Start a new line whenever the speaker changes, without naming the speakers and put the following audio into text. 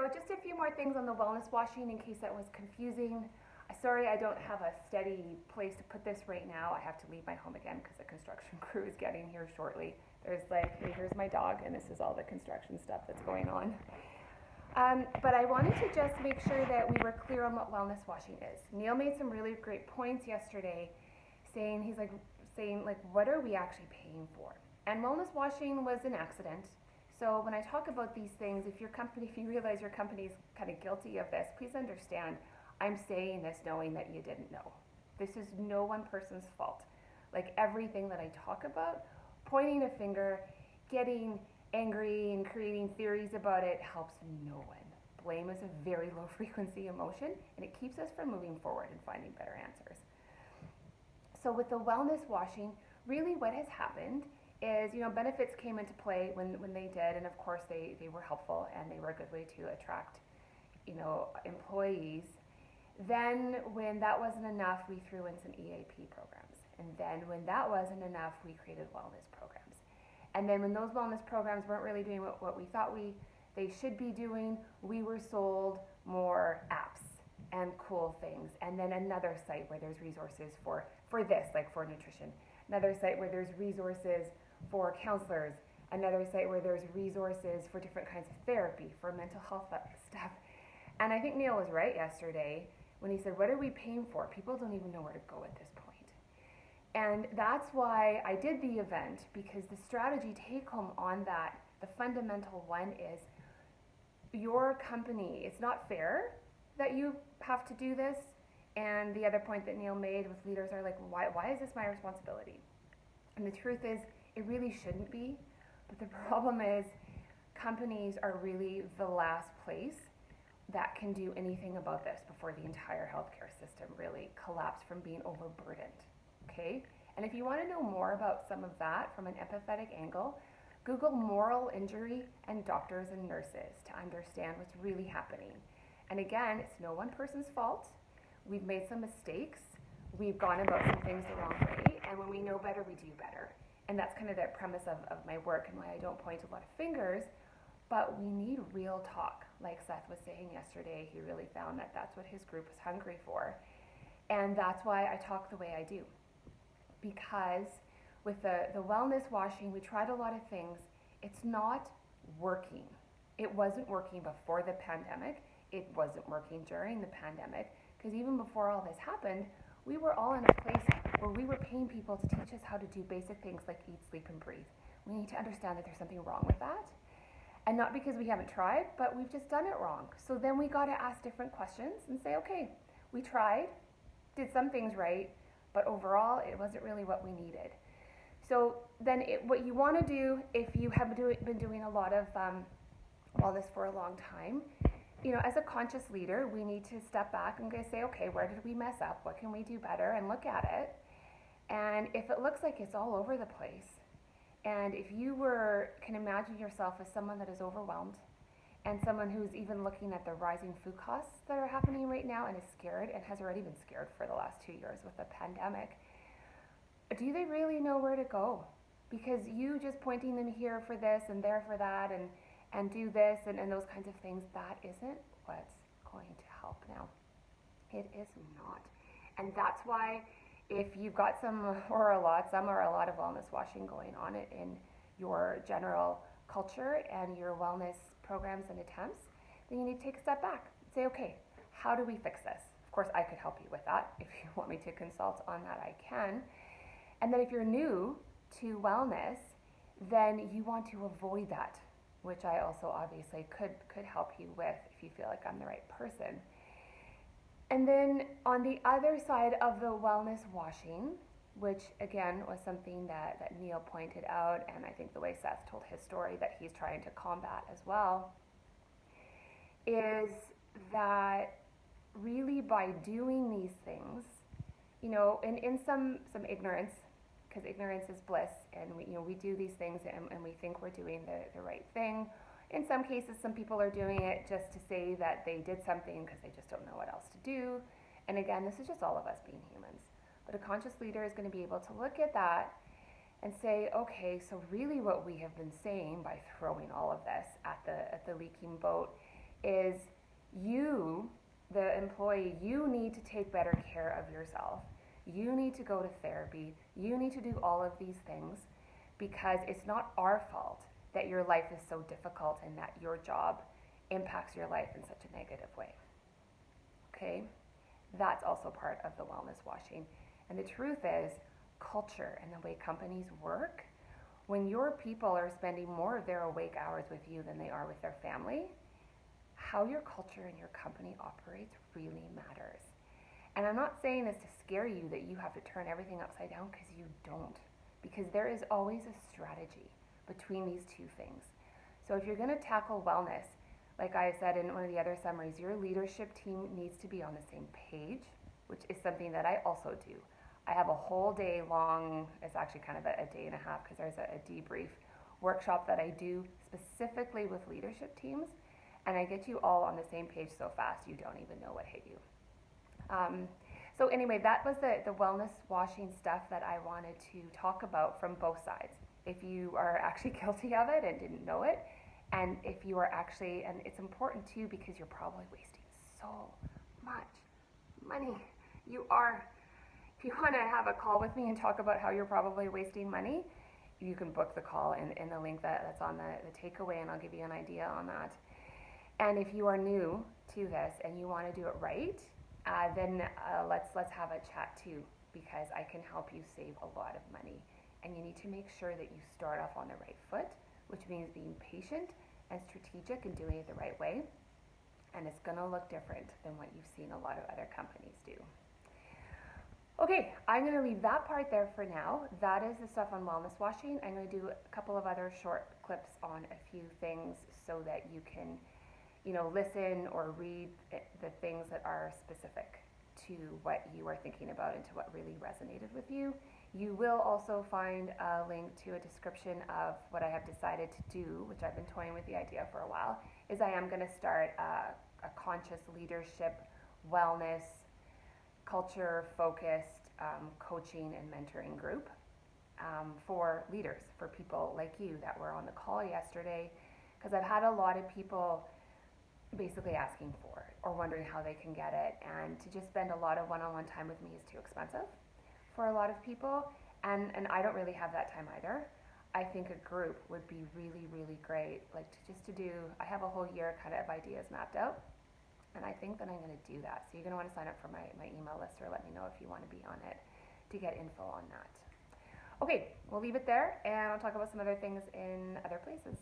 just a few more things on the wellness washing in case that was confusing. Sorry, I don't have a steady place to put this right now. I have to leave my home again because the construction crew is getting here shortly. There's like, hey, here's my dog, and this is all the construction stuff that's going on. But I wanted to just make sure that we were clear on what wellness washing is. Neil made some really great points yesterday, saying what are we actually paying for? And wellness washing was an accident. So when I talk about these things, if you realize your company is kind of guilty of this, please understand, I'm saying this knowing that you didn't know. This is no one person's fault. Like everything that I talk about, pointing a finger, getting angry and creating theories about it helps no one. Blame is a very low frequency emotion, and it keeps us from moving forward and finding better answers. So with the wellness washing, really what has happened is, benefits came into play when they did, and of course they were helpful and they were a good way to attract, employees. Then when that wasn't enough, we threw in some EAP programs. And then when that wasn't enough, we created wellness programs. And then when those wellness programs weren't really doing what we thought they should be doing, we were sold more apps and cool things. And then another site where there's resources for this, like for nutrition. Another site where there's resources for counselors. Another site where there's resources for different kinds of therapy, for mental health stuff. And I think Neil was right yesterday when he said, what are we paying for? People don't even know where to go at this point. And that's why I did the event, because the strategy take home on that, the fundamental one is your company. It's not fair that you have to do this. And the other point that Neil made with leaders are like, why is this my responsibility? And the truth is, it really shouldn't be. But the problem is, companies are really the last place that can do anything about this before the entire healthcare system really collapsed from being overburdened. Okay? And if you want to know more about some of that from an empathetic angle, Google moral injury and doctors and nurses to understand what's really happening. And again, it's no one person's fault. We've made some mistakes. We've gone about some things the wrong way. And when we know better, we do better. And that's kind of the premise of my work and why I don't point a lot of fingers. But we need real talk. Like Seth was saying yesterday, he really found that that's what his group was hungry for. And that's why I talk the way I do. Because with the wellness washing, we tried a lot of things. It's not working. It wasn't working before the pandemic. It wasn't working during the pandemic. Because even before all this happened, we were all in a place where we were paying people to teach us how to do basic things like eat, sleep, and breathe. We need to understand that there's something wrong with that. And not because we haven't tried, but we've just done it wrong. So then we got to ask different questions and say, okay, we tried, did some things right, but overall it wasn't really what we needed. So then what you want to do, if you have been doing a lot of wellness for a long time, as a conscious leader, we need to step back and say, okay, where did we mess up? What can we do better? And look at it. And if it looks like it's all over the place, and if you can imagine yourself as someone that is overwhelmed and someone who's even looking at the rising food costs that are happening right now and is scared and has already been scared for the last 2 years with the pandemic, do they really know where to go? Because you just pointing them here for this and there for that and do this and those kinds of things, that isn't what's going to help now. It is not. And that's why if you've got some or a lot of wellness washing going on in your general culture and your wellness programs and attempts, then you need to take a step back and say, okay, how do we fix this? Of course, I could help you with that. If you want me to consult on that, I can. And then if you're new to wellness, then you want to avoid that, which I also obviously could help you with if you feel like I'm the right person. And then on the other side of the wellness washing, which again was something that Neil pointed out, and I think the way Seth told his story that he's trying to combat as well, is that really by doing these things, in some ignorance, because ignorance is bliss, and we do these things and we think we're doing the right thing. In some cases, some people are doing it just to say that they did something because they just don't know what else to do. And again, this is just all of us being humans. But a conscious leader is going to be able to look at that and say, okay, so really what we have been saying by throwing all of this at the leaking boat is you, the employee, you need to take better care of yourself. You need to go to therapy. You need to do all of these things because it's not our fault that your life is so difficult and that your job impacts your life in such a negative way. Okay? That's also part of the wellness washing. And the truth is, culture and the way companies work, when your people are spending more of their awake hours with you than they are with their family, how your culture and your company operates really matters. And I'm not saying this to scare you that you have to turn everything upside down, because you don't. Because there is always a strategy between these two things. So if you're going to tackle wellness, like I said in one of the other summaries, your leadership team needs to be on the same page, which is something that I also do. I have a whole day long, it's actually kind of a day and a half, because there's a debrief workshop that I do specifically with leadership teams, and I get you all on the same page so fast you don't even know what hit you. So anyway, that was the wellness washing stuff that I wanted to talk about from both sides. If you are actually guilty of it and didn't know it, and if you are actually, and it's important too because you're probably wasting so much money. You are. If you want to have a call with me and talk about how you're probably wasting money, you can book the call in the link that's on the takeaway, and I'll give you an idea on that. And if you are new to this and you want to do it right, then let's have a chat too, because I can help you save a lot of money. And you need to make sure that you start off on the right foot, which means being patient and strategic and doing it the right way. And it's going to look different than what you've seen a lot of other companies do. Okay, I'm going to leave that part there for now. That is the stuff on wellness washing. I'm going to do a couple of other short clips on a few things so that you can, listen or read the things that are specific to what you are thinking about and to what really resonated with you. You will also find a link to a description of what I have decided to do, which I've been toying with the idea for a while, is I am going to start a conscious leadership, wellness, culture-focused coaching and mentoring group for leaders, for people like you that were on the call yesterday, because I've had a lot of people basically asking for it or wondering how they can get it, and to just spend a lot of one-on-one time with me is too expensive for a lot of people, and I don't really have that time either. I think a group would be really, really great, like to do, I have a whole year kind of ideas mapped out, and I think that I'm going to do that. So you're going to want to sign up for my email list, or let me know if you want to be on it to get info on that. Okay, we'll leave it there, and I'll talk about some other things in other places.